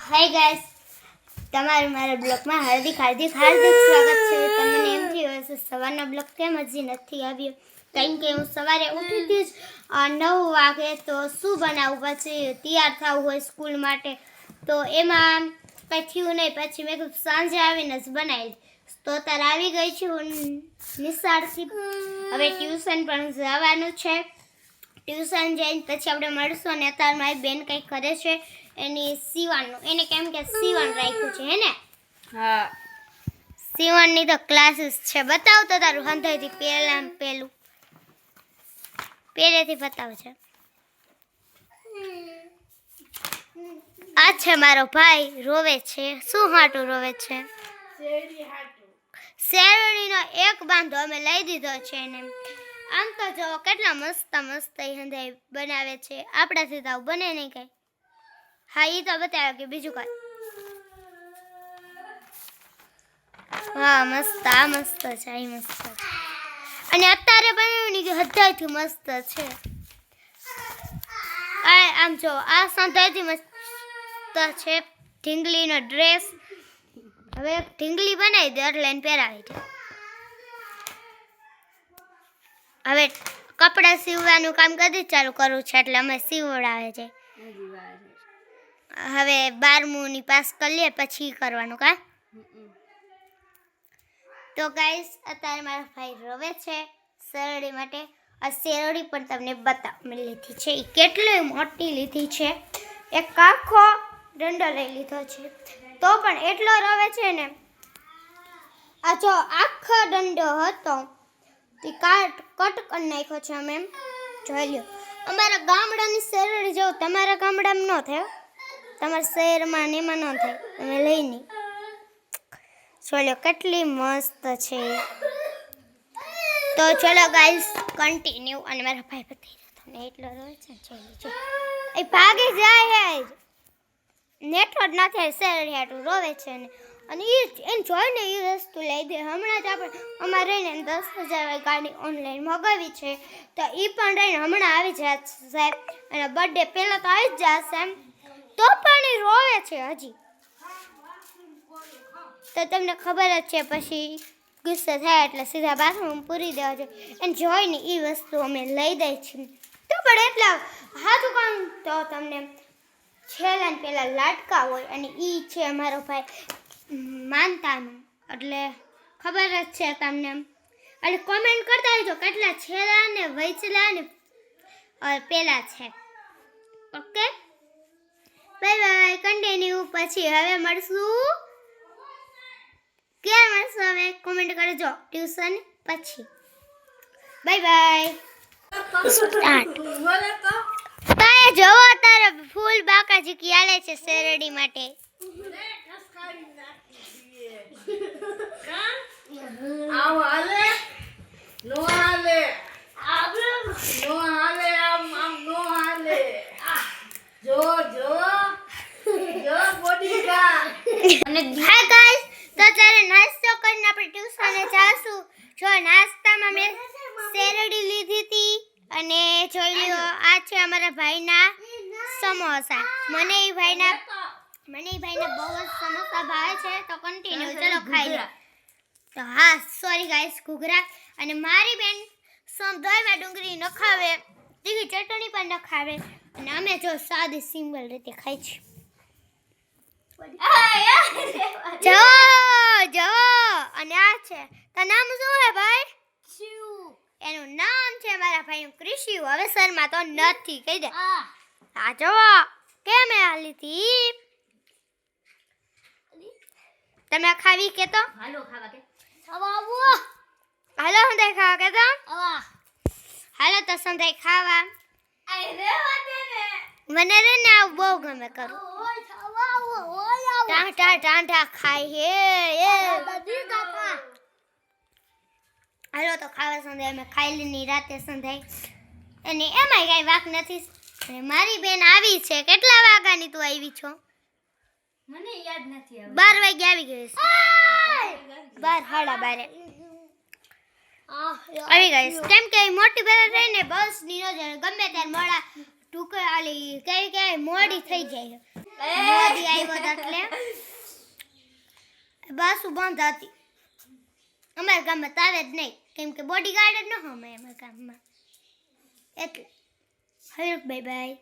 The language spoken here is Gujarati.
હાય ગાઈસ, તમારું મારા બ્લોગમાં હાર્દિક સ્વાગત છે. તમને એમ થયું હશે સવારનો બ્લોગ કેમ હજી નથી આવ્યો, કારણ કે હું સવારે ઉઠી હતી જ 9 વાગે. તો શું બનાવું, પછી તૈયાર થવું હોય સ્કૂલ માટે, તો એમાં કંઈ થયું નહીં. પછી મેં કીધું સાંજે આવીને જ બનાવી. તો અત્યારે આવી ગઈ છું હું નિશાળથી. હવે ટ્યુશન પણ જવાનું છે. ટ્યુશન જઈને પછી આપણે મળશું. અને અત્યારે મારી બેન કંઈક કરે છે, એની સીવણનું, એને કેમ કે સીવણ રાખ્યું છે, હે ને? હા, સીવણની તો ક્લાસીસ છે. બતાવ તો તારું હંધાઈથી પહેલેથી બતાવ છે. આ છે મારો ભાઈ, રોવે છે. શું હાટું રોવે છે? શેરડીનો એક બાંધો અમે લઈ દીધો છે એને. આમ તો જો કેટલા મસ્ત હંધાઈ બનાવે છે. આપણાથી તો આવું બને નહીં કઈ. હા, એ તો બતાવ્યો કે બીજું કઈ. હા, મસ્ત. આ મસ્ત છે, આ મસ્ત છે. અને અત્યારે બનાવ્યું કે હદાયથી મસ્ત છે. આમ જો આ સંધાઈથી મસ્ત છે. ઢીંગલીનો ડ્રેસ. હવે ઢીંગલી બનાવી દે એટલે એને પહેરાવી દે. હવે કપડાં સીવવાનું કામ કદી ચાલુ કરવું છે, એટલે અમે સીવડાવે છે. હવે 12મું પાસ કરી લે પછી કરવાનું કા. તો ગાઈસ, અત્યારે મારા ભાઈ રોવે છે શેરડી માટે. આ શેરડી પણ તમને બતાવી લીધી છે. એ કેટલી મોટી લીધી છે. એક આખો દંડો લઈ લીધો છે, તો પણ એટલો રોવે છે ને. આ જો આખો દંડો હતો તે કટ કરી નાખ્યો છે અમે. એમ જોઈ લ્યો, અમારા ગામડાની શેરડી જેવું તમારા ગામડામાં ન થાય, તમારા શહેરમાં ને એમાં ન થાય. અમે લઈને ચલો, કેટલી મસ્ત છે. તો ચલો ગાઈસ, કન્ટિન્યુ. અને મારા ભાઈ બતાવી તમને એટલો રોવે છે. ચલો, એ ભાગી જાય હે, નેટો જ ના થાય. શેરડી હાટું રોવે છે ને. અને એને જોઈને એ વસ્તુ લઈ દે. હમણાં જ આપણે અમારે રહીને 10,000 ગાડી ઓનલાઈન મગાવી છે, તો એ પણ રહીને હમણાં આવી જશે. અને બર્થડે પહેલાં તો આવી જ જશે એમ. તો પણ એ રોવે છે હજી. તો તમને ખબર જ છે, પછી ગુસ્સે થાય એટલે સીધા બાથરૂમ પૂરી દેવા જોઈએ. એને જોઈને એ વસ્તુ અમે લઈ દઈએ છીએ. તો પણ એટલા હાથું કામ તો તમને છેલ્લા ને પહેલાં લાડકા હોય. અને એ છે અમારો ભાઈ માનતાનું, એટલે ખબર જ છે તમને. એટલે કોમેન્ટ કરતા રહેજો કેટલા છેલ્લા ને વૈચલા ને પહેલા છે. Okay, bye bye. કન્ટિન્યુ. પછી હવે મળશું. ક્યારે મળશું હવે કોમેન્ટ કરજો. ટ્યુશન પછી. Bye bye. સ્ટાર્ટ. તારે જોવો, તારે ફૂલ બાકાજી કી આલે છે શેરડી માટે. આવ હાલે નો હાલે, નો હાલે, આમ નો હાલે. જો બોડીગા. અને હાય ગાઈસ, તો ચાલે નાસ્તો કરીને આપણે ટ્યુશને જાશું. જો નાસ્તામાં મેં શેરડી લીધી હતી. અને જોઈ લ્યો, આ છે અમારા ભાઈના સમોસા. મને એ ભાઈના બહુ જ સમોસા ભાવે છે. તો કન્ટિન્યુ, ચલો ખાઈ લો. તો હા, સોરી ગાઈસ, ઘૂઘરા. અને મારી બેન દહીંમાં ડુંગળી ન ખાવે, તીખી ચટણી પણ ન ખાવે. અને અમે જો સાદી સિમ્પલ રીતે ખાઈ છીએ. જો અને આ છે, તારું નામ શું હે ભાઈ? એનું નામ છે મારા ભાઈનું કૃષિ. હવે શર્મા તો નથી, કહી દે. આ જો કેમ આ લીધી. તમે ખાવી કે તો હાલો ખાવા કે હાલો સંધાઈ ખાવા કે તો હાલો તો સંધાઈ ખાવા. મને રે ને આવું બહુ ગમે કરું. ટાંટા ખાઈ હે. હાલો તો ખાવા સંધાઈ. અમે ખાઈ લીની રાતે સંધાઈ. અને એમાંય કઈ વાક નથી. અને મારી બેન આવી છે. કેટલા વાગ્યાની તું આવી છો? મને યાદ નથી. 12 વાગે આવી ગઈ છે. 12:30 આવી ગઈ. કેમ કે મોટી બેન રહીને બસ ની ન જાય, ગમે ત્યારે મોડા ટુકડા આલી કઈ મોડી થઈ જાય. મોદી આવ્યો તો એટલે બાસુ બંધ હતી. અમારા ગામમાં તારે જ નહીં, કેમ કે બોડીગાર્ડ જ ન હોય અમારા ગામમાં એટલે. હવે બાય બાય.